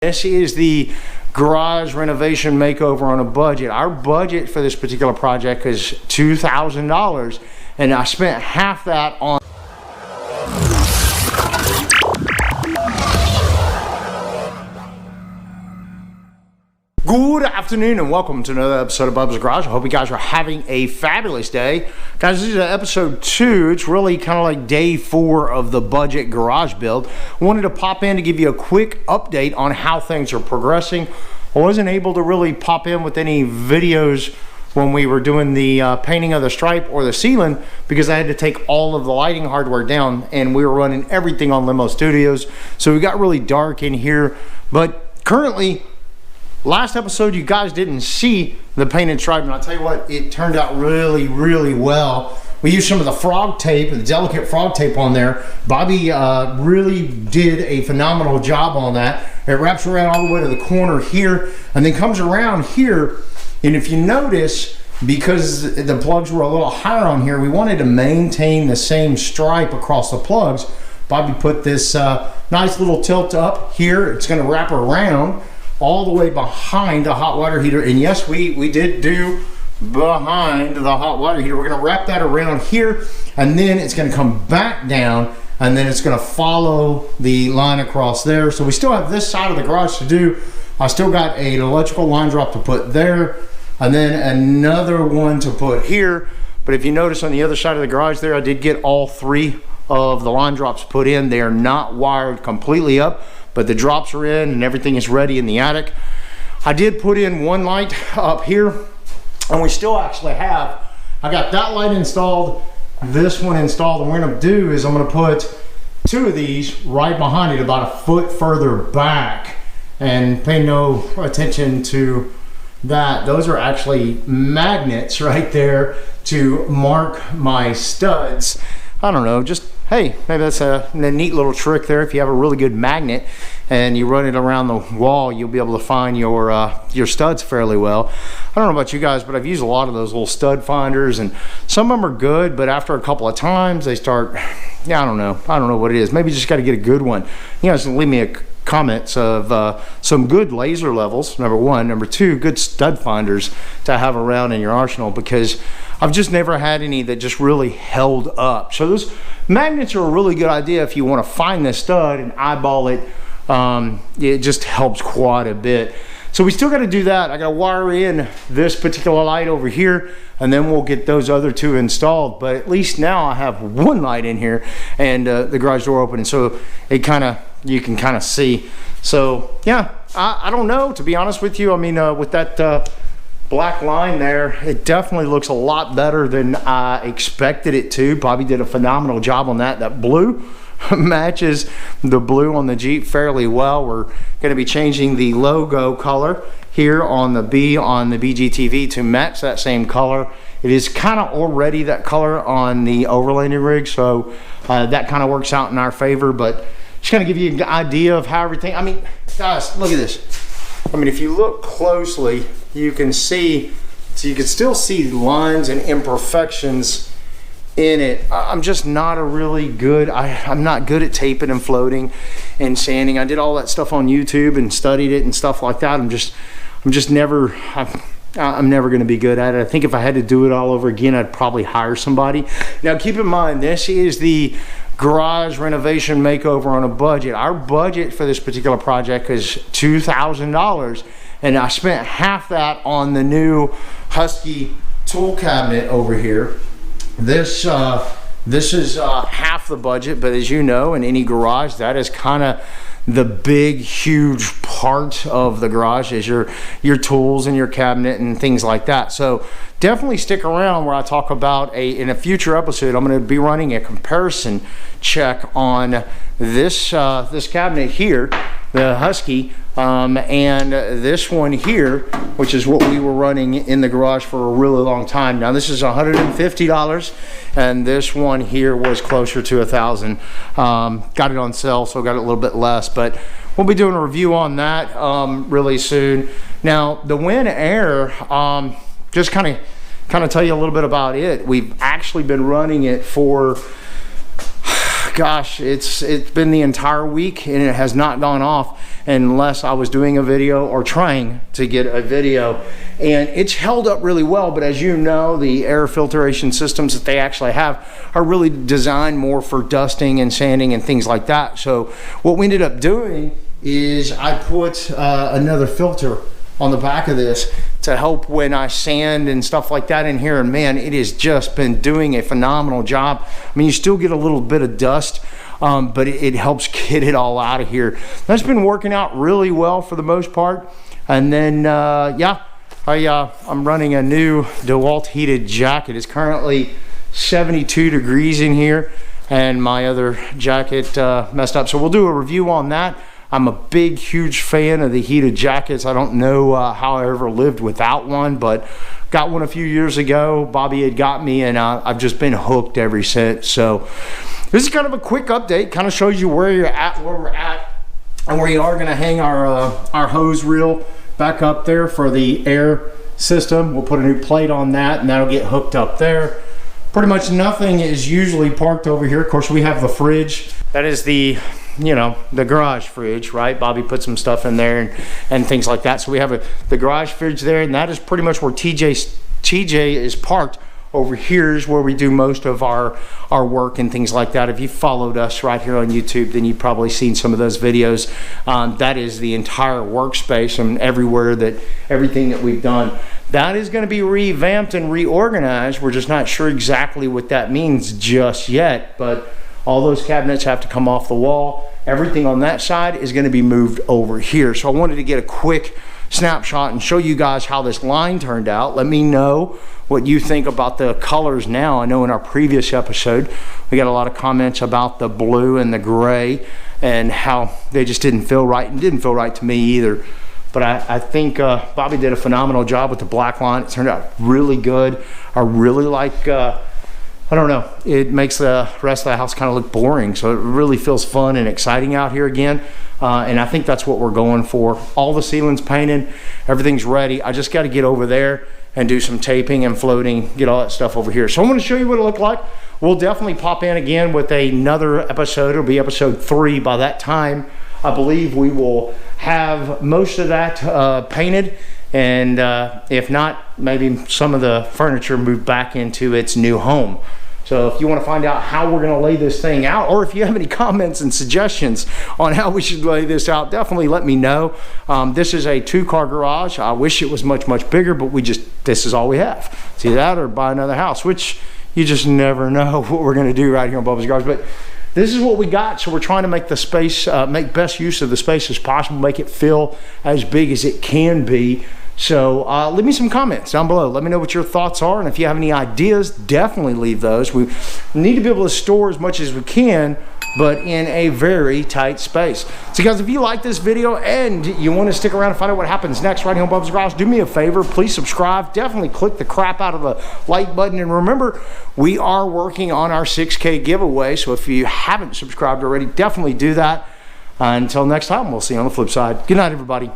This is the garage renovation makeover on a budget. Our budget for this particular project is $2,000, and I spent half that on Good afternoon and welcome to another episode of Bubba's Garage. I hope you guys are having a fabulous day. Guys, this is episode 2. It's really kind of like day 4 of the budget garage build. I wanted to pop in to give you a quick update on how things are progressing. I wasn't able to really pop in with any videos when we were doing the painting of the stripe or the ceiling because I had to take all of the lighting hardware down and we were running everything on Limo Studios. So we got really dark in here, but currently, last episode you guys didn't see the painted stripe, and I'll tell you what, it turned out really well. We used some of the frog tape, the delicate frog tape on there. Bobby really did a phenomenal job on that. It wraps around all the way to the corner here and then comes around here. And if you notice, because the plugs were a little higher on here, we wanted to maintain the same stripe across the plugs. Bobby put this nice little tilt up here. It's going to wrap around all the way behind the hot water heater. And yes, we did do behind the hot water heater. We're going to wrap that around here, and then it's going to come back down, and then it's going to follow the line across there. So we still have this side of the garage to do. I still got an electrical line drop to put there, and then another one to put here. But if you notice on the other side of the garage there, I did get all 3 of the line drops put in. They are not wired completely up, but the drops are in and everything is ready in the attic. I did put in one light up here, and we still actually have, I got that light installed, this one installed, and what I'm gonna do is I'm gonna put 2 of these right behind it, about a foot further back, and pay no attention to that. Those are actually magnets right there to mark my studs. I don't know, just, hey, maybe that's a neat little trick there. If you have a really good magnet and you run it around the wall, you'll be able to find your studs fairly well. I don't know about you guys, but I've used a lot of those little stud finders, and some of them are good, but after a couple of times they start, yeah, I don't know what it is. Maybe you just got to get a good one. You guys can leave me a comments of some good laser levels, number 1. Number 2, good stud finders to have around in your arsenal, because I've just never had any that just really held up. So those magnets are a really good idea if you want to find this stud and eyeball it. It just helps quite a bit. So we still got to do that. I got to wire in this particular light over here, and then we'll get those other 2 installed. But at least now I have 1 light in here and the garage door open, and so it you can kind of see. So yeah, I don't know, to be honest with you. I mean, with that black line there, it definitely looks a lot better than I expected it to. Bobby did a phenomenal job on that. That blue matches the blue on the Jeep fairly well. We're going to be changing the logo color here on the BGTV to match that same color. It is kind of already that color on the overlanding rig, so that kind of works out in our favor. But just kind of give you an idea of how everything, I mean, guys, look at this. I mean, if you look closely, you can see, so you can still see lines and imperfections in it. I'm just not a really good, I'm not good at taping and floating and sanding. I did all that stuff on YouTube and studied it and stuff like that. I'm never going to be good at it. I think if I had to do it all over again, I'd probably hire somebody. Now keep in mind, this is the garage renovation makeover on a budget. Our budget for this particular project is $2,000, and I spent half that on the new Husky tool cabinet over here. This is half the budget, but as you know, in any garage, that is kind of the big, huge part of the garage is your tools and your cabinet and things like that. So definitely stick around where I talk about in a future episode. I'm going to be running a comparison check on this cabinet here, the Husky, and this one here, which is what we were running in the garage for a really long time. Now this is $150, and this one here was closer to $1,000. Got it on sale, so got it a little bit less, but we'll be doing a review on that really soon. Now the Win Air, just kind of tell you a little bit about it. We've actually been running it for, gosh, it's been the entire week, and it has not gone off. unless I was doing a video or trying to get a video. And it's held up really well, but as you know, the air filtration systems that they actually have are really designed more for dusting and sanding and things like that. So what we ended up doing is I put another filter on the back of this to help when I sand and stuff like that in here, and man, it has just been doing a phenomenal job. I mean, you still get a little bit of dust, but it helps get it all out of here. That's been working out really well for the most part. And then yeah, I'm running a new DeWalt heated jacket. It's currently 72 degrees in here, and my other jacket messed up, so we'll do a review on that. I'm a big, huge fan of the heated jackets. I don't know how I ever lived without one, but got one a few years ago. Bobby had got me, and I've just been hooked ever since. So this is kind of a quick update, kind of shows you where you're at, where we're at, and where you are gonna hang our hose reel back up there for the air system. We'll put a new plate on that, and that'll get hooked up there. Pretty much nothing is usually parked over here. Of course, we have the fridge. That is the, you know, the garage fridge, right? Bobby put some stuff in there and things like that. So we have the garage fridge there, and that is pretty much where TJ is parked. Over here is where we do most of our work and things like that. If you followed us right here on YouTube, then you've probably seen some of those videos. That is the entire workspace, and everything that we've done. That is going to be revamped and reorganized. We're just not sure exactly what that means just yet, but all those cabinets have to come off the wall. Everything on that side is going to be moved over here. So I wanted to get a quick snapshot and show you guys how this line turned out. Let me know what you think about the colors now. I know in our previous episode we got a lot of comments about the blue and the gray and how they just didn't feel right, and didn't feel right to me either. But I think Bobby did a phenomenal job with the black line. It turned out really good. I really like, I don't know, it makes the rest of the house kind of look boring. So it really feels fun and exciting out here again. And I think that's what we're going for. All the ceilings painted, everything's ready. I just got to get over there and do some taping and floating, get all that stuff over here. So I'm going to show you what it looked like. We'll definitely pop in again with another episode. It'll be episode 3 by that time. I believe we will have most of that painted, and if not, maybe some of the furniture moved back into its new home. So if you want to find out how we're going to lay this thing out, or if you have any comments and suggestions on how we should lay this out, definitely let me know. This is a 2-car garage. I wish it was much, much bigger, but this is all we have. It's either that or buy another house, which you just never know what we're going to do right here on Bubba's Garage. But this is what we got, so we're trying to make the space, make best use of the space as possible, make it feel as big as it can be. So leave me some comments down below. Let me know what your thoughts are, and if you have any ideas, definitely leave those. We need to be able to store as much as we can, but in a very tight space. So guys, if you like this video and you want to stick around and find out what happens next right here on Bubba's Garage, do me a favor, please subscribe. Definitely click the crap out of the like button, and remember, we are working on our 6K giveaway, so if you haven't subscribed already, definitely do that. Until next time, we'll see you on the flip side. Good night, everybody.